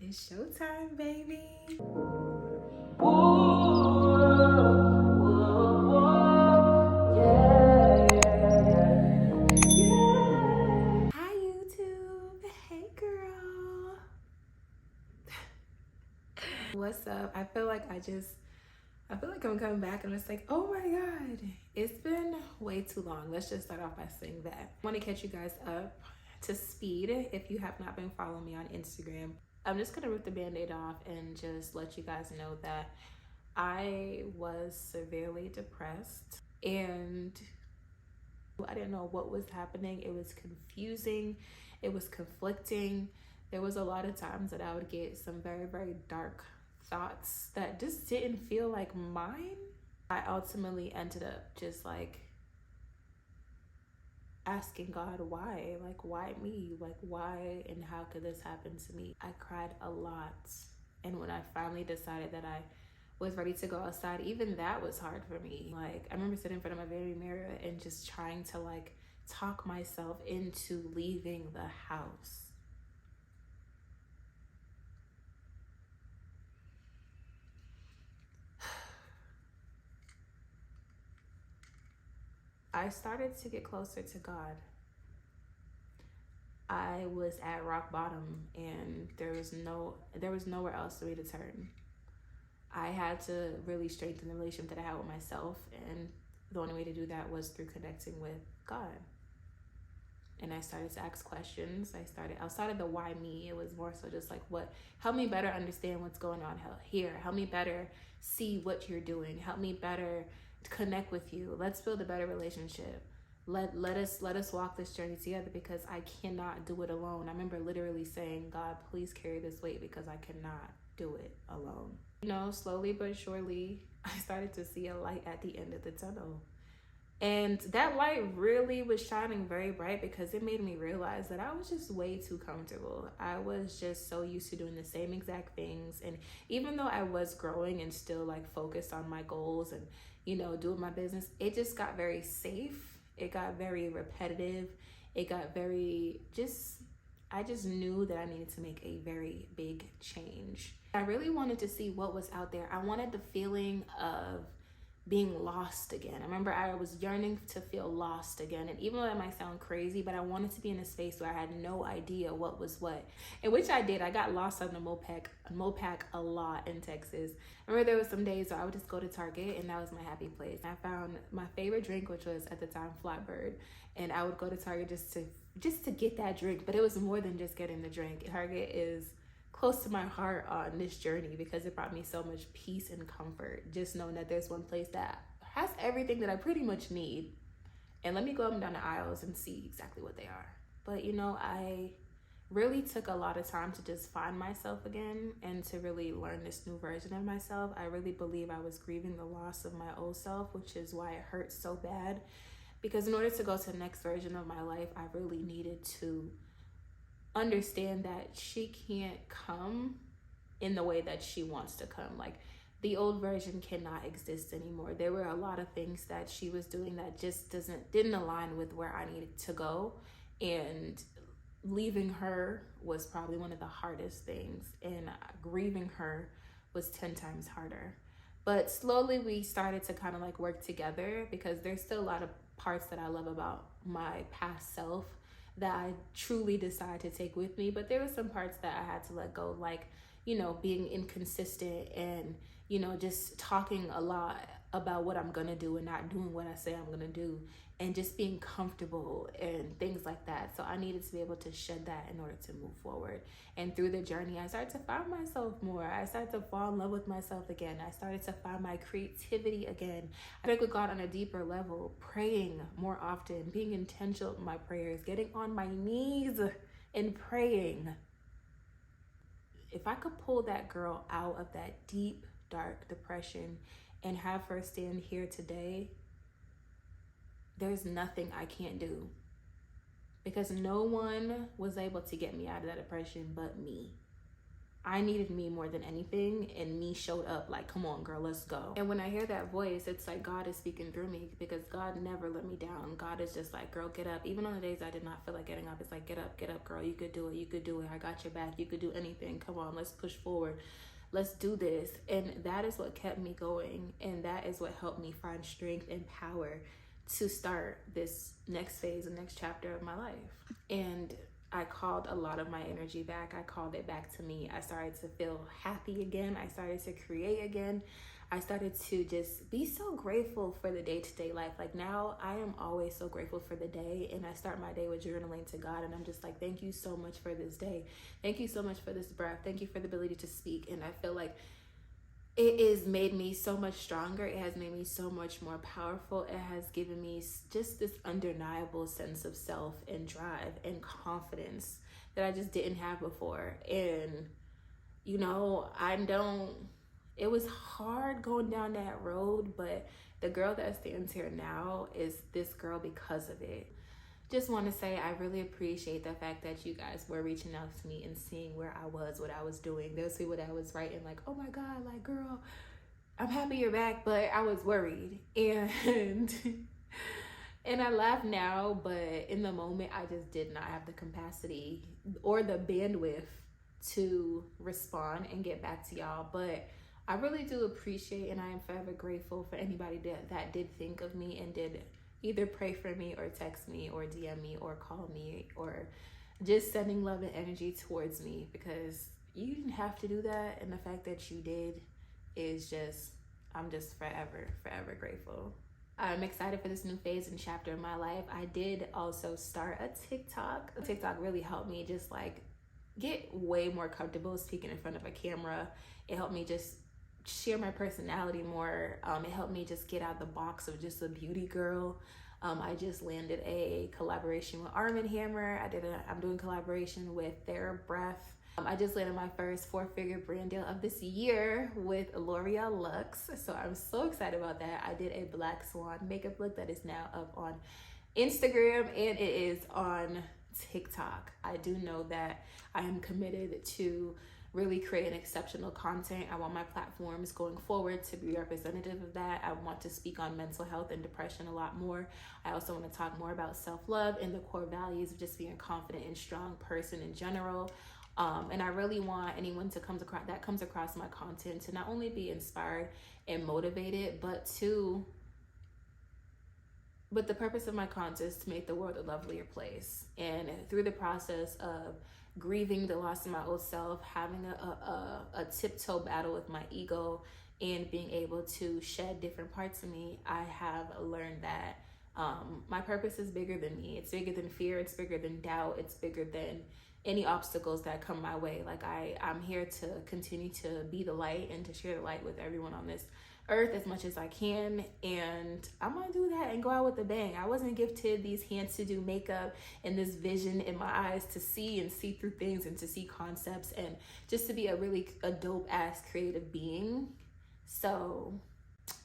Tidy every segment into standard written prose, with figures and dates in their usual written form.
It's showtime, baby. Hi, YouTube. Hey, girl. What's up? I feel like I'm coming back and it's like, oh my God, it's been way too long. Let's just start off by saying that. I want to catch you guys up to speed if you have not been following me on Instagram. I'm just gonna rip the band-aid off and just let you guys know that I was severely depressed and I didn't know what was happening. It was confusing, it was conflicting. There was a lot of times that I would get some very, very dark thoughts that just didn't feel like mine. I ultimately ended up just like asking God why, like why me, like why and how could this happen to me. I cried a lot, and when I finally decided that I was ready to go outside, even that was hard for me. Like I remember sitting in front of my baby mirror and just trying to like talk myself into leaving the house. I started to get closer to God. I was at rock bottom and there was nowhere else for me to turn. I had to really strengthen the relationship that I had with myself, and the only way to do that was through connecting with God. And I started to ask questions. Outside of the why me, it was more so just like, what, help me better understand what's going on here. Help me better see what you're doing. Help me better connect with you. Let's build a better relationship. Let us walk this journey together, because I cannot do it alone. I remember literally saying, God, please carry this weight because I cannot do it alone. You know, slowly but surely, I started to see a light at the end of the tunnel. And that light really was shining very bright because it made me realize that I was just way too comfortable. I was just so used to doing the same exact things. And even though I was growing and still like focused on my goals and, you know, doing my business, it just got very safe. It got very repetitive. It got very I just knew that I needed to make a very big change. I really wanted to see what was out there. I wanted the feeling of being lost again. I remember I was yearning to feel lost again. And even though that might sound crazy, but I wanted to be in a space where I had no idea what was what. And which I did. I got lost on the Mopac a lot in Texas. I remember there was some days where I would just go to Target and that was my happy place. I found my favorite drink, which was at the time Flatbird. And I would go to Target just to get that drink. But it was more than just getting the drink. Target is close to my heart on this journey because it brought me so much peace and comfort, just knowing that there's one place that has everything that I pretty much need, and let me go up and down the aisles and see exactly what they are. But you know, I really took a lot of time to just find myself again and to really learn this new version of myself. I really believe I was grieving the loss of my old self, which is why it hurts so bad, because in order to go to the next version of my life, I really needed to understand that she can't come in the way that she wants to come. Like the old version cannot exist anymore. There were a lot of things that she was doing that just didn't align with where I needed to go, and leaving her was probably one of the hardest things, and grieving her was 10 times harder. But slowly we started to kind of like work together, because there's still a lot of parts that I love about my past self that I truly decide to take with me. But there were some parts that I had to let go, like, you know, being inconsistent and, you know, just talking a lot about what I'm gonna do and not doing what I say I'm gonna do, and just being comfortable and things like that. So I needed to be able to shed that in order to move forward. And through the journey, I started to find myself more. I started to fall in love with myself again. I started to find my creativity again. I think with God on a deeper level, praying more often, being intentional with my prayers, getting on my knees and praying. If I could pull that girl out of that deep, dark depression and have her stand here today, there's nothing I can't do, because no one was able to get me out of that depression but me. I needed me more than anything, and me showed up like, come on, girl, let's go. And when I hear that voice, it's like God is speaking through me, because God never let me down. God is just like, girl, get up. Even on the days I did not feel like getting up, it's like, get up, girl. You could do it. You could do it. I got your back. You could do anything. Come on, let's push forward. Let's do this. And that is what kept me going. And that is what helped me find strength and power to start this next phase, the next chapter of my life. And I called a lot of my energy back. I called it back to me. I started to feel happy again. I started to create again. I started to just be so grateful for the day-to-day life. Like now I am always so grateful for the day, and I start my day with journaling to God, and I'm just like, thank you so much for this day. Thank you so much for this breath. Thank you for the ability to speak. And I feel like it has made me so much stronger. It has made me so much more powerful. It has given me just this undeniable sense of self and drive and confidence that I just didn't have before. And, you know, it was hard going down that road, but the girl that stands here now is this girl because of it. Just want to say I really appreciate the fact that you guys were reaching out to me and seeing where I was, what I was doing. There was people that was writing like, oh my God, like, girl, I'm happy you're back, but I was worried. And I laugh now, but in the moment, I just did not have the capacity or the bandwidth to respond and get back to y'all. But I really do appreciate, and I am forever grateful for anybody that did think of me and did either pray for me or text me or DM me or call me or just sending love and energy towards me, because you didn't have to do that. And the fact that you did is just, I'm just forever grateful. I'm excited for this new phase and chapter in my life. I did also start a TikTok. TikTok really helped me just like get way more comfortable speaking in front of a camera. It helped me just share my personality more. It helped me just get out of the box of just a beauty girl. I just landed a collaboration with Arm & Hammer. I'm doing collaboration with Their Breath. I just landed my first 4-figure brand deal of this year with L'Oreal Luxe. So I'm so excited about that. I did a Black Swan makeup look that is now up on Instagram, and it is on TikTok. I do know that I am committed to really creating exceptional content. I want my platforms going forward to be representative of that. I want to speak on mental health and depression a lot more. I also want to talk more about self-love and the core values of just being a confident and strong person in general. And I really want anyone to comes across my content to not only be inspired and motivated, but the purpose of my content is to make the world a lovelier place. And through the process of grieving the loss of my old self, having a tiptoe battle with my ego, and being able to shed different parts of me, I have learned that my purpose is bigger than me. It's bigger than fear. It's bigger than doubt. It's bigger than any obstacles that come my way. Like I'm here to continue to be the light and to share the light with everyone on this earth as much as I can, and I'm gonna do that and go out with a bang. I wasn't gifted these hands to do makeup and this vision in my eyes to see through things and to see concepts and just to be a dope ass creative being. So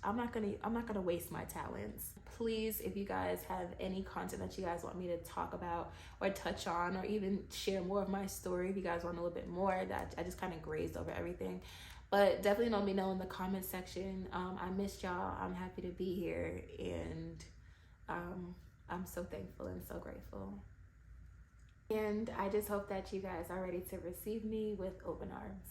I'm not gonna waste my talents. Please, if you guys have any content that you guys want me to talk about or touch on, or even share more of my story, if you guys want a little bit more, that I just kind of grazed over everything. But definitely let me know in the comment section. I missed y'all. I'm happy to be here, and I'm so thankful and so grateful. And I just hope that you guys are ready to receive me with open arms.